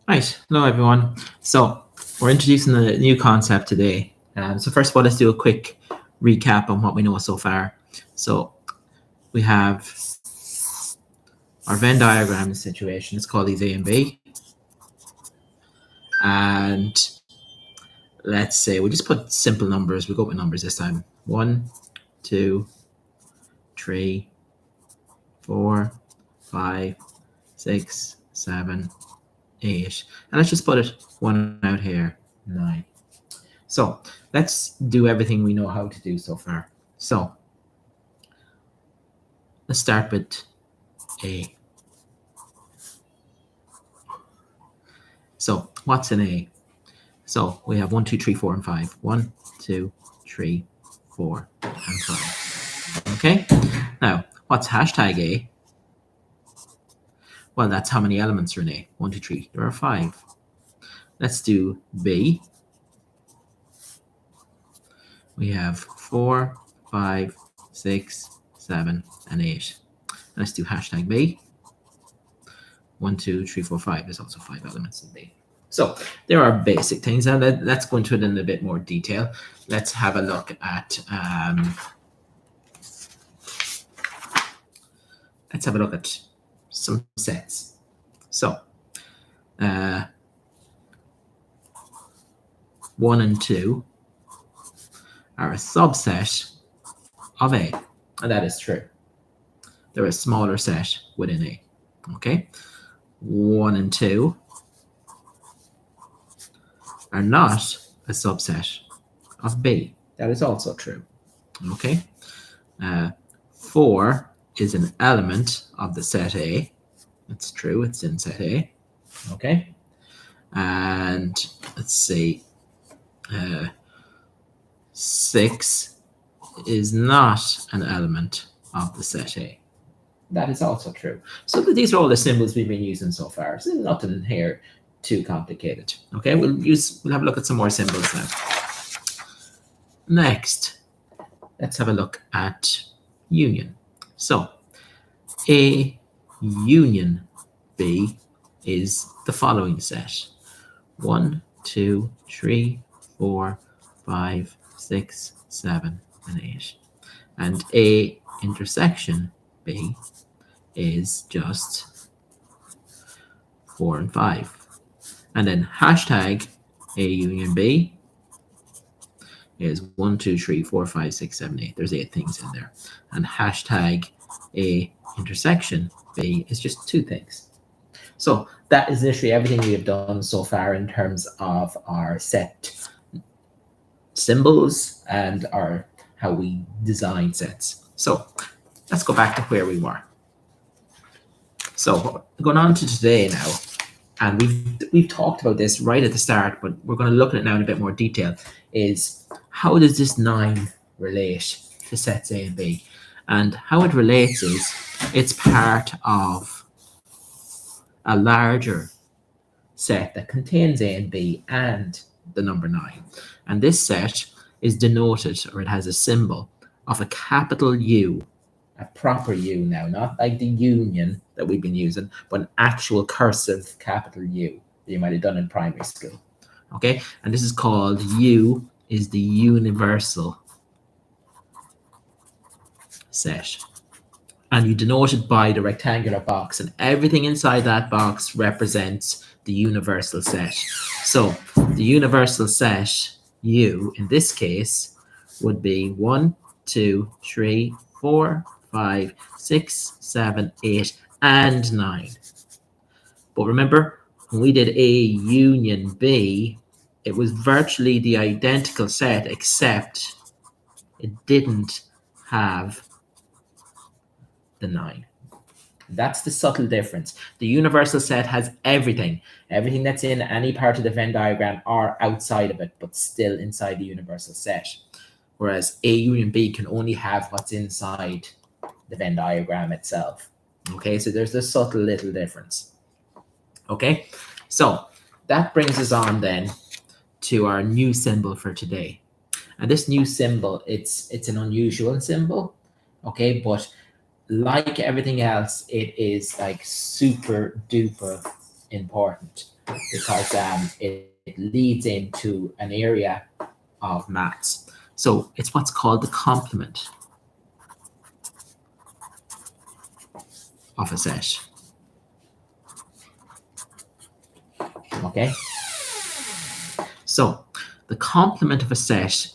Right, hello everyone. So we're introducing a new concept today. So first of all, let's do a quick recap on what we know so far. So we have our Venn diagram situation. Let's call these A and B. And let's say we'll just put simple numbers. We'll go with numbers this time. 1, 2, 3, 4, 5, 6, 7, 8. And let's just put it one out here, 9. So let's do everything we know how to do so far. So let's start with A. So what's an A? So we have 1, 2, 3, 4, and 5. 1, 2, 3, 4, and 5. Okay. Now, what's hashtag A? Well, that's how many elements are in A. 1, 2, 3. There are 5. Let's do B. We have 4, 5, 6, 7, and 8. Let's do hashtag B. 1, 2, 3, 4, 5. There's also 5 elements in B. So there are basic things, and let's go into it in a bit more detail. Let's have a look at some sets. So 1 and 2 are a subset of A, and that is true. They're a smaller set within A. Okay, 1 and 2 are not a subset of B. That is also true. Okay, 4 is an element of the set A. It's true, it's in set A. Okay, and let's see, 6 is not an element of the set A. That is also true. So these are all the symbols we've been using so far. So nothing here too complicated. Okay, we'll have a look at some more symbols now. Next, let's have a look at union. So A union B is the following set: 1, 2, 3, 4, 5, 6, 7, and 8. And A intersection B is just 4 and 5. And then hashtag A union B is 1, 2, 3, 4, 5, 6, 7, 8. There's 8 things in there. And hashtag A intersection B is just 2 things. So that is literally everything we have done so far in terms of our set symbols and how we design sets. So let's go back to where we were. So going on to today now, and we've talked about this right at the start, but we're going to look at it now in a bit more detail, is how does this 9 relate to sets A and B? And how it relates is it's part of a larger set that contains A and B and the number 9. And this set is denoted, or it has a symbol of a capital U, a proper U now, not like the union that we've been using, but an actual cursive capital U that you might have done in primary school. Okay, and this is called U is the universal set. And you denote it by the rectangular box, and everything inside that box represents the universal set. So the universal set U in this case would be 1, 2, 3, 4, 5, 6, 7, 8, and 9. But remember, when we did A union B, it was virtually the identical set, except it didn't have the 9. That's the subtle difference. The universal set has everything that's in any part of the Venn diagram are outside of it, but still inside the universal set. Whereas A union B can only have what's inside the Venn diagram itself. Okay, so there's this subtle little difference. Okay, so that brings us on then to our new symbol for today. And this new symbol, it's an unusual symbol, okay, but like everything else, it is like super duper important. because it leads into an area of maths. So it's what's called the complement of a set. Okay? So the complement of a set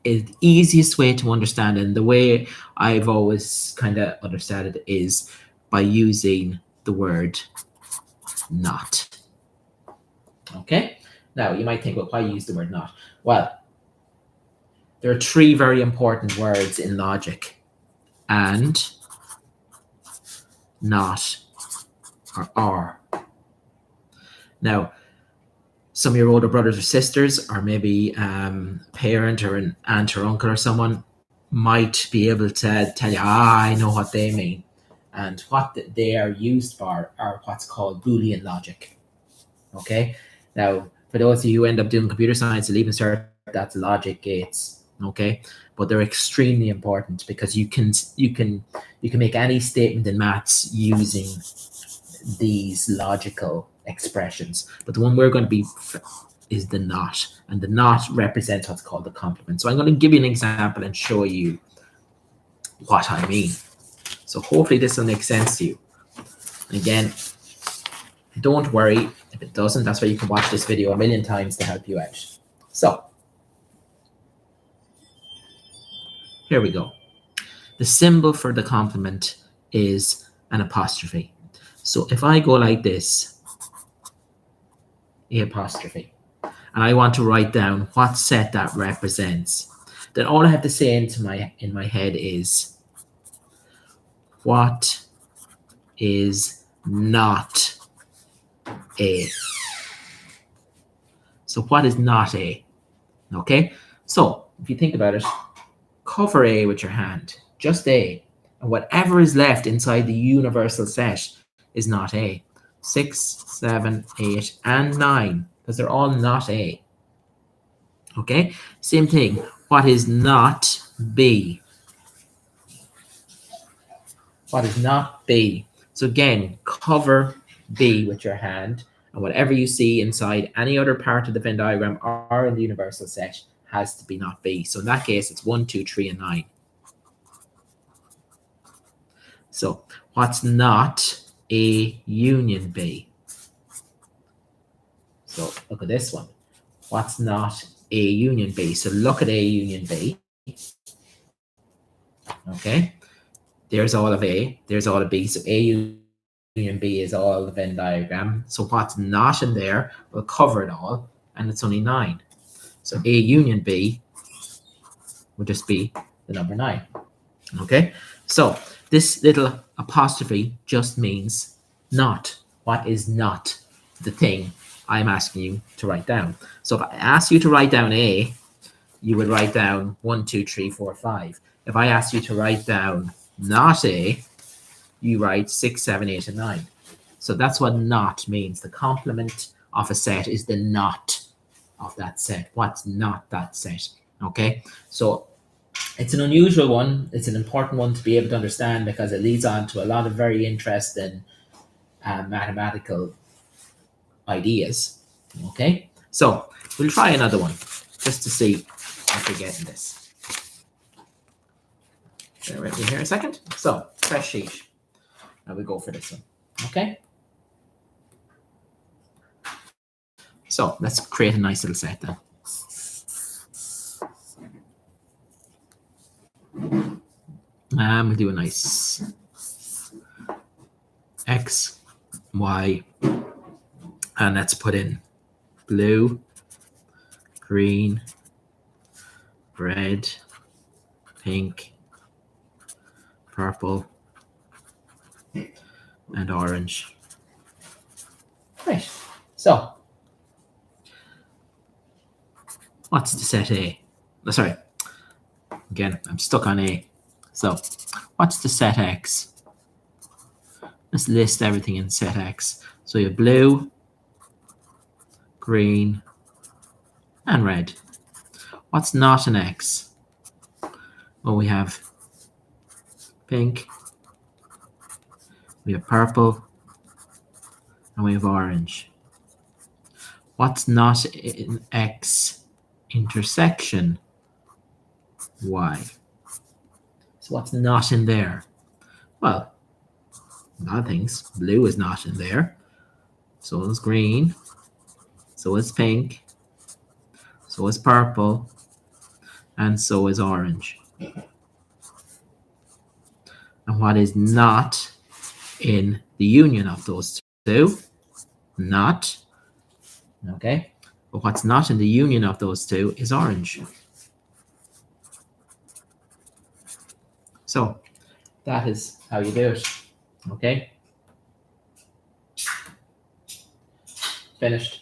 is the easiest way to understand it, and the way I've always kind of understood it is by using the word not. Okay? Now, you might think, well, why use the word not? Well, there are three very important words in logic: and, not, or are. Now, some of your older brothers or sisters, or maybe a parent or an aunt or uncle or someone might be able to tell you, I know what they mean. And what they are used for are what's called Boolean logic. Okay? Now, for those of you who end up doing computer science and leaving cert, that's logic gates. Okay? But they're extremely important because you can make any statement in maths using these logical expressions. But the one we're going to be is the not, and the not represents what's called the complement. So I'm going to give you an example and show you what I mean. So hopefully this will make sense to you. Again, don't worry if it doesn't. That's why you can watch this video a million times to help you out. So here we go. The symbol for the complement is an apostrophe. So if I go like this, a apostrophe, and I want to write down what set that represents, then all I have to say in my head is, what is not A? So what is not A? Okay, so if you think about it, cover A with your hand, just A, and whatever is left inside the universal set is not A. 6, 7, 8, and 9, because they're all not A. Okay, same thing. What is not B? What is not B? So again, cover B with your hand, and whatever you see inside any other part of the Venn diagram or in the universal set has to be not B. So in that case, it's 1, 2, 3, and 9. So what's not A union B? So look at this one. What's not A union B? So look at A union B. Okay. There's all of A. There's all of B. So A union B is all the Venn diagram. So what's not in there will cover it all, and it's only 9. So A union B would just be the number 9. Okay. So this little apostrophe just means not. What is not the thing I'm asking you to write down? So if I ask you to write down A, you would write down 1, 2, 3, 4, 5. If I ask you to write down not A, you write 6, 7, 8, and 9. So that's what not means. The complement of a set is the not of that set. What's not that set? Okay, so it's an unusual one. It's an important one to be able to understand because it leads on to a lot of very interesting mathematical ideas. Okay, so we'll try another one just to see if we're getting this. Bear with me here a second. So fresh sheet. Now we go for this one. Okay. So let's create a nice little set then. We'll do a nice X, Y, and let's put in blue, green, red, pink, purple, and orange. Right. So what's the set A? Oh, sorry. Again, I'm stuck on A. So what's the set X? Let's list everything in set X. So you have blue, green, and red. What's not an X? Well, we have pink, we have purple, and we have orange. What's not in X intersection Y? So what's not in there? Well, a lot of things. Blue is not in there. So is green. So is pink. So is purple. And so is orange. And what is not in the union of those two? Not. Okay. But what's not in the union of those two is orange. So that is how you do it. Okay. Finished.